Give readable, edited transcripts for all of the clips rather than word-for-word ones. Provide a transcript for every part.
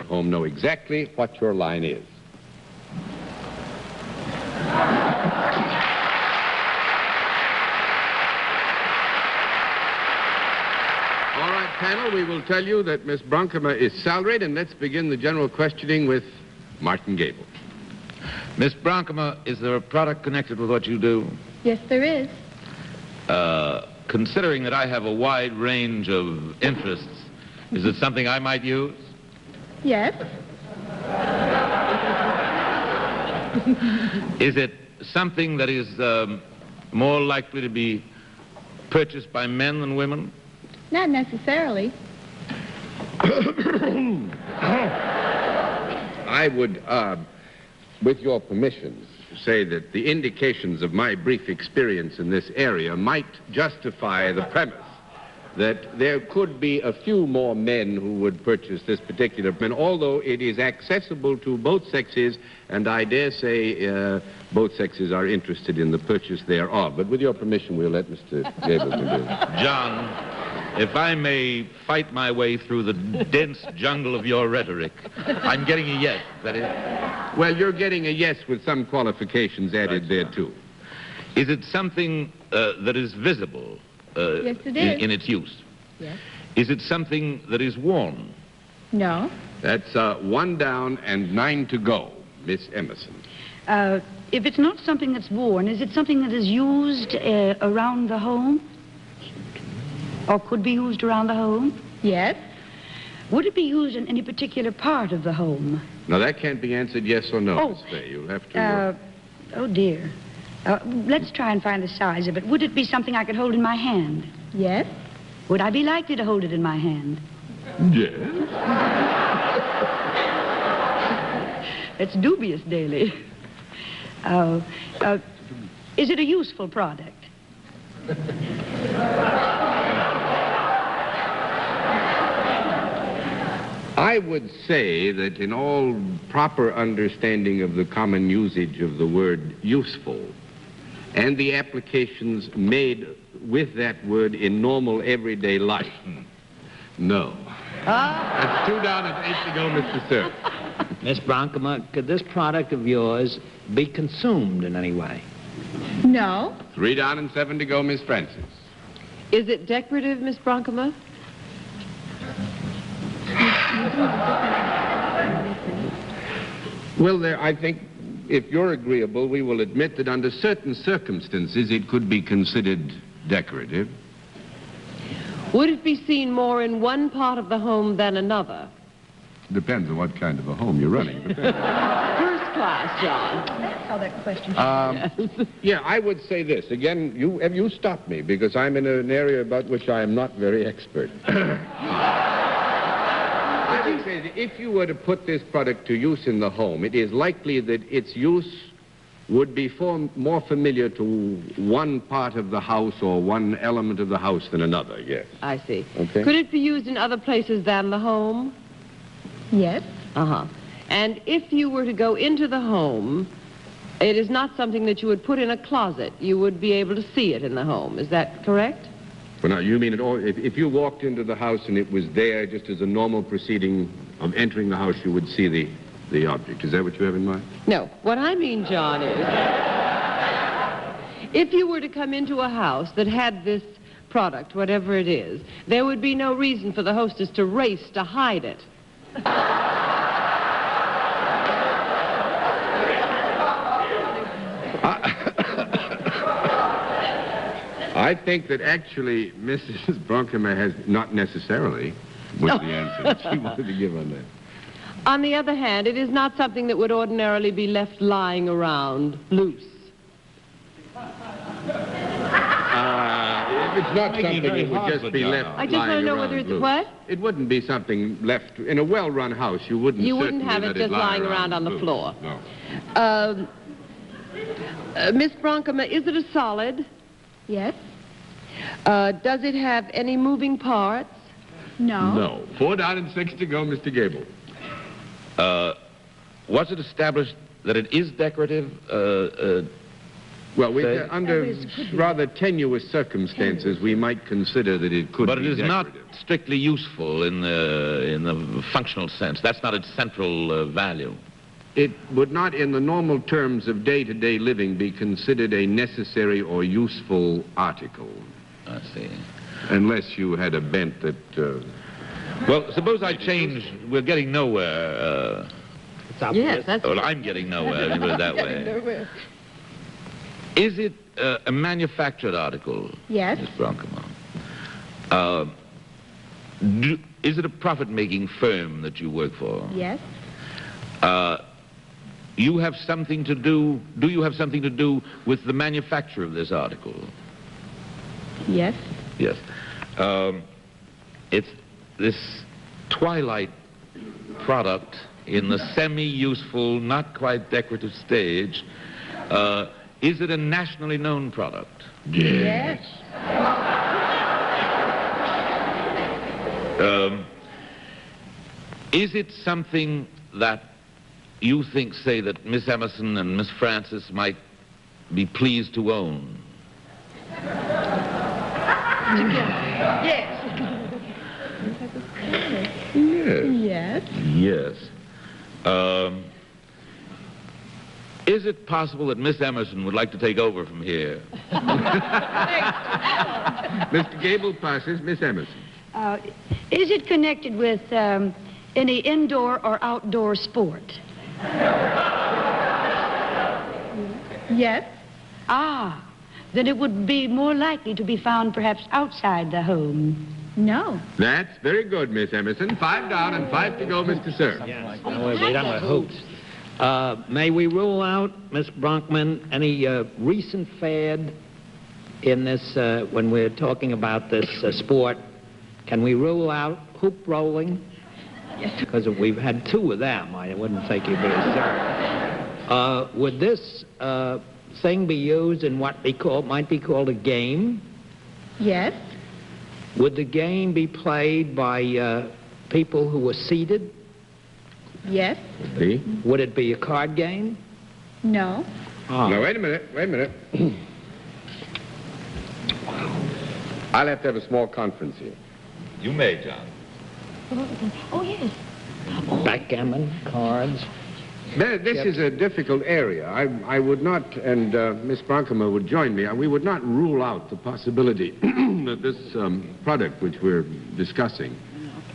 home know exactly what your line is. All right, panel, we will tell you that Miss Bronkema is salaried, and let's begin the general questioning with Martin Gabel. Miss Bronkema, is there a product connected with what you do? Yes, there is. Considering that I have a wide range of interests, is it something I might use? Yes. Is it something that is more likely to be purchased by men than women? Not necessarily. I would, with your permission, say that the indications of my brief experience in this area might justify the premise that there could be a few more men who would purchase this particular pen, although it is accessible to both sexes, and I dare say both sexes are interested in the purchase thereof. But with your permission, we'll let Mr. Gabel continue. John, if I may fight my way through the dense jungle of your rhetoric, I'm getting a yes. That is... Well, you're getting a yes with some qualifications added there, too. Is it something that is visible Yes, it is. in its use? Yes. Is it something that is worn? No. That's 1 down and 9 to go, Miss Emerson. If it's not something that's worn, is it something that is used around the home? Or could be used around the home? Yes. Would it be used in any particular part of the home? Now, that can't be answered yes or no, Oh. Miss Fay. You'll have to... Oh, dear. Let's try and find the size of it. Would it be something I could hold in my hand? Yes. Would I be likely to hold it in my hand? Yes. It's dubious, Daly. Is it a useful product? I would say that in all proper understanding of the common usage of the word useful and the applications made with that word in normal everyday life, no. That's 2 down and 8 to go, Mr. Sir. Miss Bronkema, could this product of yours be consumed in any way? No. 3 down and 7 to go, Miss Francis. Is it decorative, Miss Bronkema? Well, I think, if you're agreeable, we will admit that under certain circumstances it could be considered decorative. Would it be seen more in one part of the home than another? Depends on what kind of a home you're running. First class, John. That's how that question Yeah, I would say this. Again, you stop me, because I'm in an area about which I am not very expert. I would say that if you were to put this product to use in the home, it is likely that its use would be more familiar to one part of the house or one element of the house than another, yes. I see. Okay. Could it be used in other places than the home? Yes. Uh-huh. And if you were to go into the home, it is not something that you would put in a closet. You would be able to see it in the home. Is that correct? Well, now, you mean it all, if you walked into the house and it was there just as a normal proceeding of entering the house, you would see the object. Is that what you have in mind? No. What I mean, John, is if you were to come into a house that had this product, whatever it is, there would be no reason for the hostess to race to hide it. I think that actually Mrs. Bronkema has not necessarily was the answer that she wanted to give on that. On the other hand, it is not something that would ordinarily be left lying around loose. If it's not something it would just be left I just want to know whether it's loose. what? It wouldn't be something left in a well-run house. You wouldn't have it just lying around on the loose. floor. No. Miss Bronkema, is it a solid? Yes. Does it have any moving parts? No. No. 4 down and 6 to go, Mr. Gabel. Was it established that it is decorative? Well, Say- under rather tenuous circumstances, we might consider that it could But be it is not decorative. strictly useful in the functional sense. That's not its central value. It would not, in the normal terms of day-to-day living, be considered a necessary or useful article, I see. unless you had a bent that... Well, suppose I change. We're getting nowhere. Yes, that's... Well, I'm getting nowhere, put it that way. Is it a manufactured article, Yes. Miss Broncoman? Is it a profit-making firm that you work for? Yes. You have something to do, do you have something to do with the manufacture of this article? Yes. Yes. It's this twilight product in the semi-useful, not quite decorative stage. Is it a nationally known product? Yes. Is it something that you think, say, that Miss Emerson and Miss Francis might be pleased to own? Yes. Yes. Yes. Yes. Is it possible that Miss Emerson would like to take over from here? Mr. Gabel passes, Miss Emerson. Is it connected with any indoor or outdoor sport? Yes. Ah, then it would be more likely to be found perhaps outside the home. No. That's very good, Miss Emerson. 5 down and 5 to go, Mr. Sir. Yes. No, we're done with hoops. May we rule out, Miss Bronkman, any recent fad in this, when we're talking about this sport? Can we rule out hoop rolling? Yes. Because we've had 2 of them. I wouldn't think you'd be serious. Would this thing be used in what might be called a game? Yes. Would the game be played by people who were seated? Yes. See? Would it be a card game? No. Now, wait a minute. I'll have to have a small conference here. You may, John. Oh, yes. Backgammon, cards. This is a difficult area. I would not, and Miss Bronkema would join me, we would not rule out the possibility that this product which we're discussing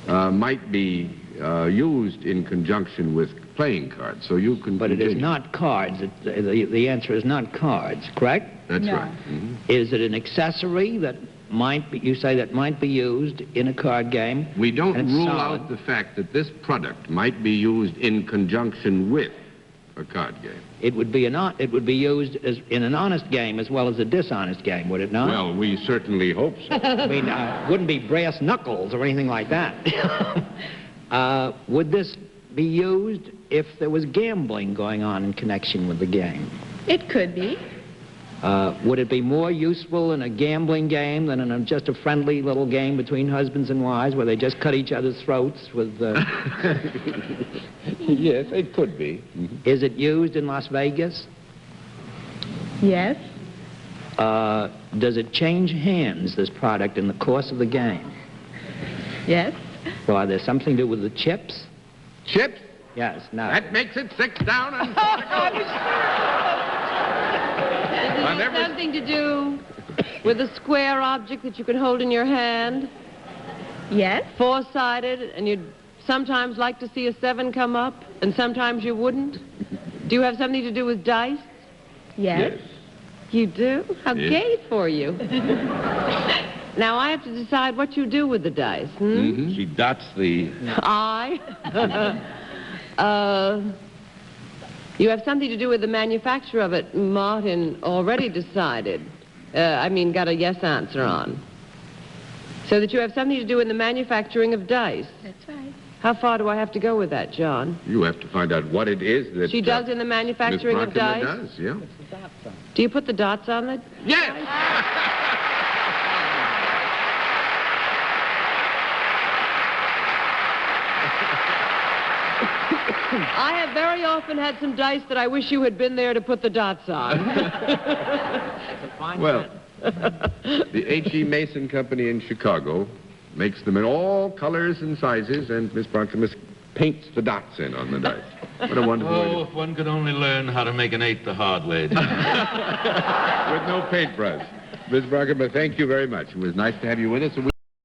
might be used in conjunction with playing cards. So you can But it is continue. not cards. The answer is not cards, correct? That's No. right. Mhm. Is it an accessory that might be, you say, that might be used in a card game? We don't And it's rule solid. out the fact that this product might be used in conjunction with a card game. It would be used in an honest game as well as a dishonest game, would it not? Well, we certainly hope so. I mean, wouldn't be brass knuckles or anything like that. Would this be used if there was gambling going on in connection with the game? It could be. Would it be more useful in a gambling game than in just a friendly little game between husbands and wives where they just cut each other's throats with... Yes, it could be. Mhm. Is it used in Las Vegas? Yes. Does it change hands, this product, in the course of the game? Yes. Well, are there something to do with the chips? Chips? Yes, no. That makes it 6 down and 4 to go. Does it have something to do with a square object that you could hold in your hand, Yes. 4-sided, and you'd sometimes like to see a 7 come up, and sometimes you wouldn't? Do you have something to do with dice? Yes. You do? How Yes. gay for you. Now I have to decide what you do with the dice, She dots the... I? You have something to do with the manufacture of it. Martin already decided. Got a yes answer on. So that you have something to do with the manufacturing of dice. That's right. How far do I have to go with that, John? You have to find out what it is that... She does in the manufacturing Miss of Bronkema dice? does, yeah. Do you put the dots on it? Yes! I have very often had some dice that I wish you had been there to put the dots on. Well, the H.E. Mason Company in Chicago makes them in all colors and sizes, and Miss Bronkham paints the dots in on the dice. What a wonderful way Oh, if one could only learn how to make an 8 the hard way. with no paintbrush. Miss Bronkham, thank you very much. It was nice to have you with us.